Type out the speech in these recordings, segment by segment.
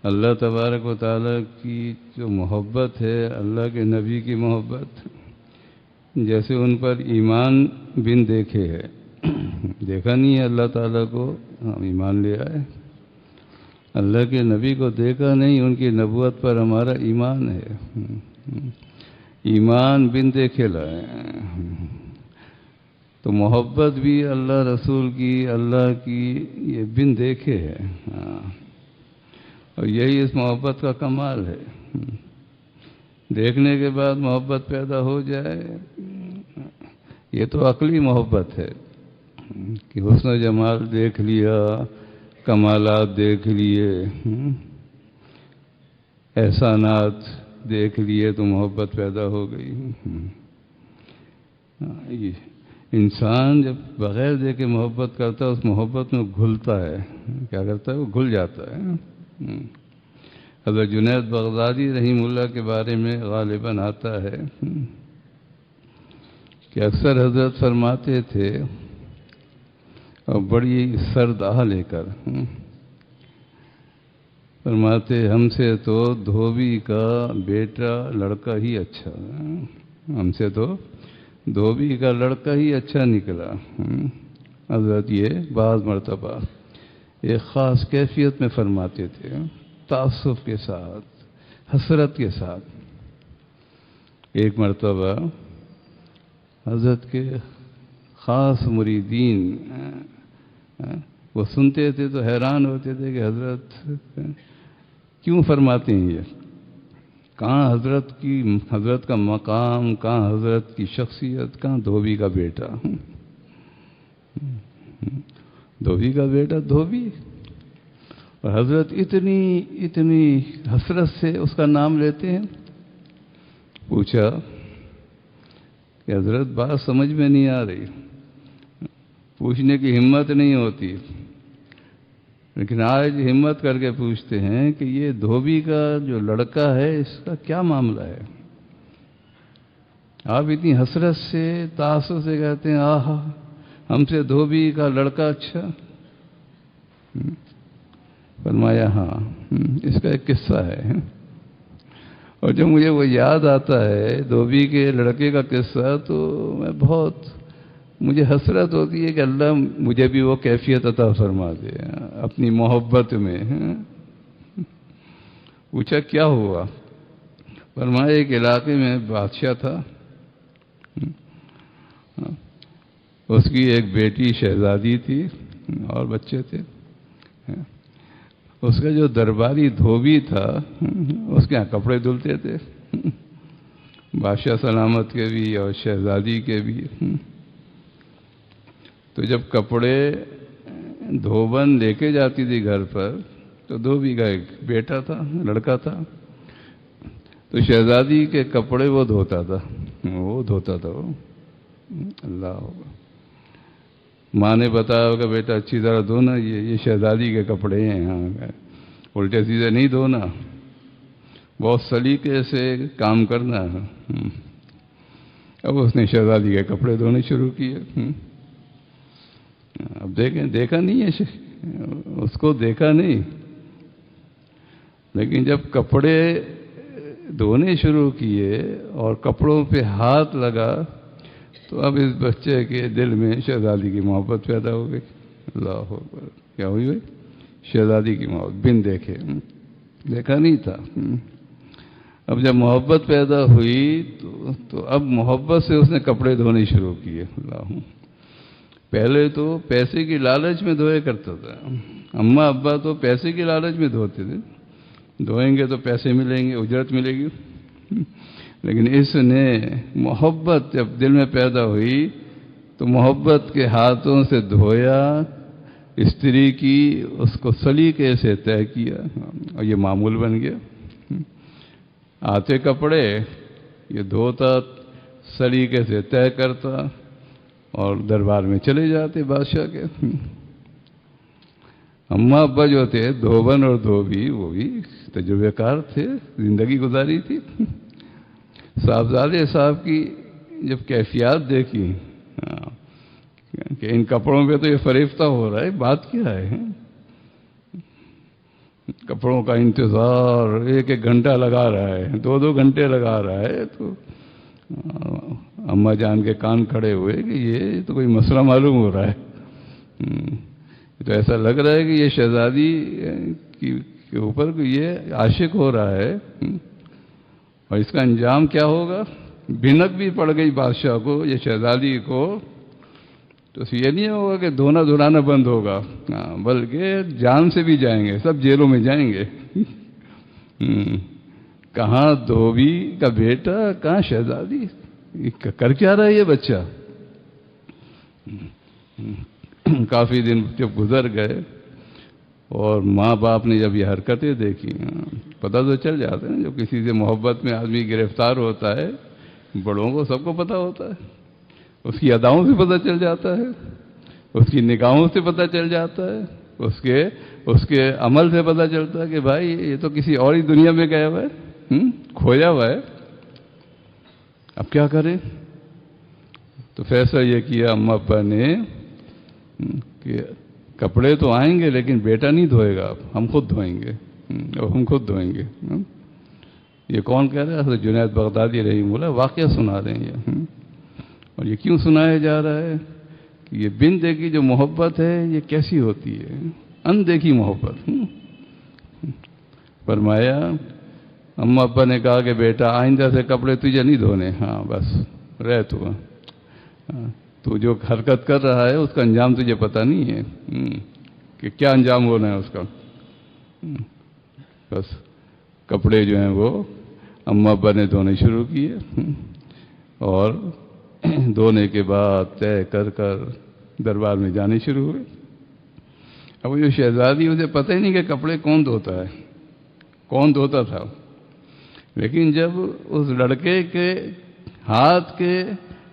اللہ تبارک و تعالیٰ کی جو محبت ہے، اللہ کے نبی کی محبت، جیسے ان پر ایمان بن دیکھے ہے۔ دیکھا نہیں ہے اللہ تعالیٰ کو، ہم ایمان لے آئے۔ اللہ کے نبی کو دیکھا نہیں، ان کی نبوت پر ہمارا ایمان ہے، ایمان بن دیکھے لائے۔ تو محبت بھی اللہ رسول کی، اللہ کی، یہ بن دیکھے ہے، اور یہی اس محبت کا کمال ہے۔ دیکھنے کے بعد محبت پیدا ہو جائے، یہ تو عقلی محبت ہے کہ حسن و جمال دیکھ لیا، کمالات دیکھ لیے، احسانات دیکھ لیے تو محبت پیدا ہو گئی۔ انسان جب بغیر دیکھے محبت کرتا ہے، اس محبت میں گھلتا ہے۔ کیا کرتا ہے؟ وہ گھل جاتا ہے۔ حضرت جنید بغدادی رحمہ اللہ کے بارے میں غالباً آتا ہے کہ اکثر حضرت فرماتے تھے، اور بڑی سرد آہ لے کر فرماتے، ہم سے تو دھوبی کا بیٹا لڑکا ہی اچھا، ہم سے تو دھوبی کا لڑکا ہی اچھا نکلا۔ حضرت یہ بعض مرتبہ ایک خاص کیفیت میں فرماتے تھے، تعصب کے ساتھ، حسرت کے ساتھ۔ ایک مرتبہ حضرت کے خاص مریدین وہ سنتے تھے تو حیران ہوتے تھے کہ حضرت کیوں فرماتے ہیں یہ؟ کہاں حضرت کا مقام، کہاں حضرت کی شخصیت، کہاں دھوبی کا بیٹا؟ دھوبی کا بیٹا دھوبی، اور حضرت اتنی حسرت سے اس کا نام لیتے ہیں۔ پوچھا کہ حضرت بات سمجھ میں نہیں آ رہی، پوچھنے کی ہمت نہیں ہوتی، لیکن آج ہمت کر کے پوچھتے ہیں کہ یہ دھوبی کا جو لڑکا ہے، اس کا کیا معاملہ ہے؟ آپ اتنی حسرت سے، تعصب سے کہتے ہیں، آہا ہم سے دھوبی کا لڑکا اچھا۔ فرمایا ہاں، اس کا ایک قصہ ہے، اور جب مجھے وہ یاد آتا ہے دھوبی کے لڑکے کا قصہ، تو مجھے حسرت ہوتی ہے کہ اللہ مجھے بھی وہ کیفیت عطا فرما دے اپنی محبت میں۔ پوچھا کیا ہوا؟ فرمایا ایک علاقے میں بادشاہ تھا، اس کی ایک بیٹی شہزادی تھی اور بچے تھے۔ اس کا جو درباری دھوبی تھا، اس کے یہاں کپڑے دھلتے تھے، بادشاہ سلامت کے بھی اور شہزادی کے بھی۔ تو جب کپڑے دھوبن لے کے جاتی تھی گھر پر، تو دھوبی کا ایک بیٹا تھا، لڑکا تھا، تو شہزادی کے کپڑے وہ دھوتا تھا وہ اللہ ہوگا، ماں نے بتایا ہوگا بیٹا اچھی طرح دھونا، یہ شہزادی کے کپڑے ہیں، ہاں الٹے سیدھے نہیں دھونا، بہت سلیقے سے کام کرنا ہے۔ اب اس نے شہزادی کے کپڑے دھونے شروع کیے۔ اب دیکھا نہیں ہے، اس کو دیکھا نہیں، لیکن جب کپڑے دھونے شروع کیے اور کپڑوں پہ ہاتھ لگا، تو اب اس بچے کے دل میں شہزادی کی محبت پیدا ہو گئی۔ اللہ اکبر! کیا ہوئی بھائی؟ شہزادی کی محبت بن دیکھے، دیکھا نہیں تھا۔ اب جب محبت پیدا ہوئی تو اب محبت سے اس نے کپڑے دھونے شروع کیے۔ اللہ، پہلے تو پیسے کی لالچ میں دھویا کرتا تھا، اماں ابا تو پیسے کی لالچ میں دھوتے تھے، دھوئیں گے تو پیسے ملیں گے، اجرت ملے گی، لیکن اس نے محبت جب دل میں پیدا ہوئی تو محبت کے ہاتھوں سے دھویا، استری کی، اس کو سلیقے سے طے کیا، اور یہ معمول بن گیا۔ آتے کپڑے یہ دھوتا، سلیقے سے طے کرتا، اور دربار میں چلے جاتے بادشاہ کے۔ اماں ابا جو تھے دھوبن اور دھوبی، وہ بھی تجربے کار تھے، زندگی گزاری تھی۔ صاحبزادے صاحب کی جب کیفیات دیکھی کہ ان کپڑوں پہ تو یہ فریفتہ ہو رہا ہے، بات کیا ہے؟ کپڑوں کا انتظار 1-1 گھنٹہ لگا رہا ہے، 2-2 گھنٹے لگا رہا ہے، تو اماں جان کے کان کھڑے ہوئے کہ یہ تو کوئی مسئلہ معلوم ہو رہا ہے۔ تو ایسا لگ رہا ہے کہ یہ شہزادی کے اوپر یہ عاشق ہو رہا ہے، اور اس کا انجام کیا ہوگا؟ بھنک بھی پڑ گئی بادشاہ کو، یہ شہزادی کو، تو یہ نہیں ہوگا کہ دھونا دھلانا بند ہوگا، بلکہ جان سے بھی جائیں گے، سب جیلوں میں جائیں گے۔ کہاں دھوبی کا بیٹا، کہاں شہزادی، کر کیا رہا ہے یہ بچہ؟ کافی دن جب گزر گئے اور ماں باپ نے جب یہ حرکتیں دیکھی، پتہ تو چل جاتا ہے، جو کسی سے محبت میں آدمی گرفتار ہوتا ہے، بڑوں کو سب کو پتہ ہوتا ہے، اس کی اداؤں سے پتہ چل جاتا ہے، اس کی نگاہوں سے پتہ چل جاتا ہے، اس کے عمل سے پتہ چلتا ہے کہ بھائی یہ تو کسی اور ہی دنیا میں گیا ہوا ہے، کھویا ہوا ہے۔ اب کیا کریں؟ تو فیصلہ یہ کیا اماں ابا نے کہ کپڑے تو آئیں گے لیکن بیٹا نہیں دھوئے گا، ہم خود دھوئیں گے، اور ہم خود دھوئیں گے۔ یہ کون کہہ رہا ہے؟ حضرت جنید بغدادی رحمہ اللہ واقعہ سنا رہے ہیں یہ۔ اور یہ کیوں سنایا جا رہا ہے کہ یہ بن دیکھی جو محبت ہے یہ کیسی ہوتی ہے، اندیکھی محبت۔ فرمایا اماں ابا نے کہا کہ بیٹا آئندہ سے کپڑے تجھے نہیں دھونے، ہاں بس رہ تو جو حرکت کر رہا ہے اس کا انجام تجھے پتہ نہیں ہے کہ کیا انجام ہونا ہے اس کا۔ بس کپڑے جو ہیں وہ اماں ابا نے دھونے شروع کیے، اور دھونے کے بعد طے کر دربار میں جانے شروع ہوئے۔ اب جو شہزادی اسے پتہ ہی نہیں کہ کپڑے کون دھوتا ہے، کون دھوتا تھا، لیکن جب اس لڑکے کے ہاتھ کے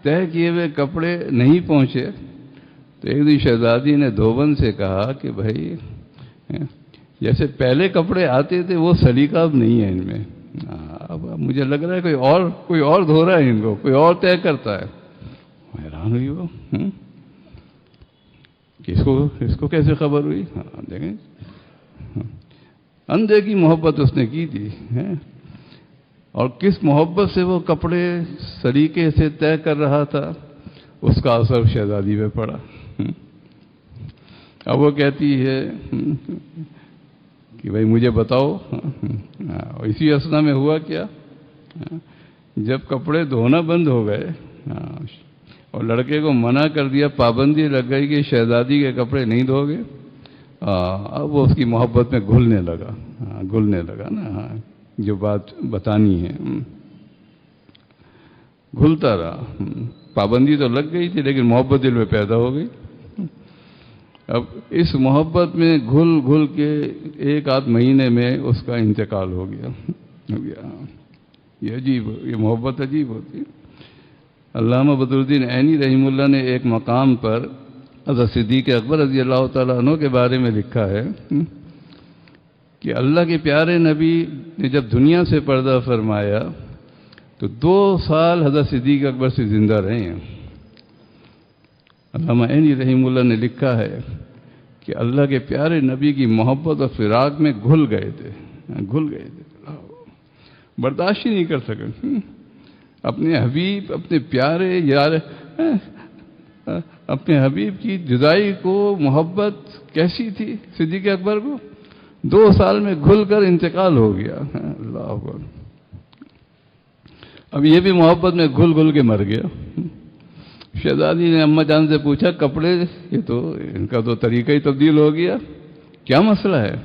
طے کیے ہوئے کپڑے نہیں پہنچے تو ایک دن شہزادی نے دھوبن سے کہا کہ بھائی جیسے پہلے کپڑے آتے تھے وہ سلیقہ اب نہیں ہے ان میں، اب مجھے لگ رہا ہے کوئی اور دھو رہا ہے ان کو، کوئی اور طے کرتا ہے۔ حیران ہوئی وہ کہ اس کو کیسے خبر ہوئی؟ ہاں دیکھیں، اندھے کی محبت اس نے کی تھی، اور کس محبت سے وہ کپڑے سلیقے سے طے کر رہا تھا، اس کا اثر شہزادی پہ پڑا۔ اب وہ کہتی ہے کہ بھائی مجھے بتاؤ، اور اسی اثنا میں ہوا کیا، جب کپڑے دھونا بند ہو گئے اور لڑکے کو منع کر دیا، پابندی لگ گئی کہ شہزادی کے کپڑے نہیں دھو گے، اب وہ اس کی محبت میں گھلنے لگا نا، جو بات بتانی ہے گھلتا رہا۔ پابندی تو لگ گئی تھی لیکن محبت دل میں پیدا ہو گئی۔ اب اس محبت میں گھل کے 1-8 مہینے میں اس کا انتقال ہو گیا۔ یہ عجیب، یہ محبت عجیب ہوتی ہے۔ علامہ بدر الدین عینی رحمہ اللہ نے ایک مقام پر حضرت صدیق اکبر رضی اللہ تعالیٰ عنہ کے بارے میں لکھا ہے کہ اللہ کے پیارے نبی نے جب دنیا سے پردہ فرمایا تو 2 سال حضرت صدیق اکبر سے زندہ رہے ہیں۔ علامہ عینی رحمہ اللہ نے لکھا ہے کہ اللہ کے پیارے نبی کی محبت اور فراق میں گھل گئے تھے، برداشت ہی نہیں کر سکے۔ اپنے حبیب، اپنے پیارے یار، اپنے حبیب کی جدائی کو محبت کیسی تھی صدیق اکبر کو، 2 سال میں گھل کر انتقال ہو گیا۔ اللہ اکبر۔ اب یہ بھی محبت میں گھل کے مر گیا۔ شہزادی نے اماں جان سے پوچھا کپڑے، یہ تو ان کا تو طریقہ ہی تبدیل ہو گیا، کیا مسئلہ ہے؟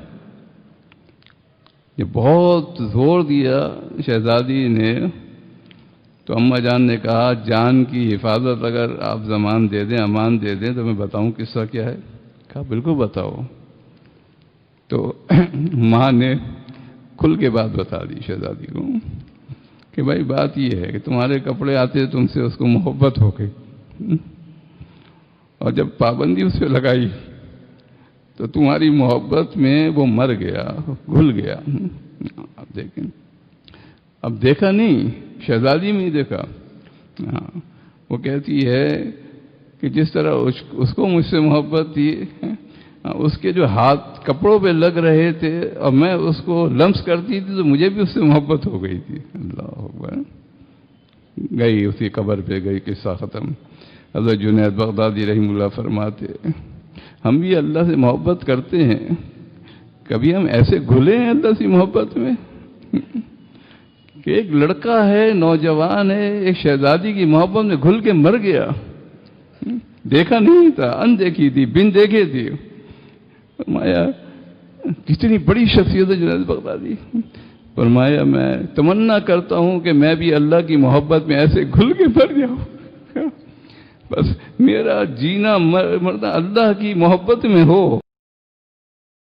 یہ بہت زور دیا شہزادی نے تو اماں جان نے کہا جان کی حفاظت اگر آپ زمان دے دیں، امان دے دیں تو میں بتاؤں قصہ کیا ہے؟ کہا بالکل بتاؤ۔ تو ماں نے کھل کے بات بتا دی شہزادی کو کہ بھائی بات یہ ہے کہ تمہارے کپڑے آتے تم سے اس کو محبت ہو گئی، اور جب پابندی اس پہ لگائی تو تمہاری محبت میں وہ مر گیا، گھل گیا۔ اب دیکھیں، اب دیکھا نہیں، شہزادی میں ہی دیکھا۔ وہ کہتی ہے کہ جس طرح اس کو مجھ سے محبت تھی اس کے جو ہاتھ کپڑوں پہ لگ رہے تھے اور میں اس کو لمس کرتی تھی تو مجھے بھی اس سے محبت ہو گئی تھی. اللہ اکبر. گئی اسی قبر پہ گئی, قصہ ختم. حضرت جنید بغدادی رحمہ اللہ فرماتے ہم بھی اللہ سے محبت کرتے ہیں, کبھی ہم ایسے گھلے ہیں اللہ سے محبت میں کہ ایک لڑکا ہے, نوجوان ہے, ایک شہزادی کی محبت میں گھل کے مر گیا. دیکھا نہیں تھا, اندیکھی تھی, بن دیکھے تھی. فرمایا کتنی بڑی شخصیت ہے جنید بغدادی. فرمایا میں تمنا کرتا ہوں کہ میں بھی اللہ کی محبت میں ایسے گھل کے مر جاؤں. بس میرا جینا مرنا اللہ کی محبت میں ہو.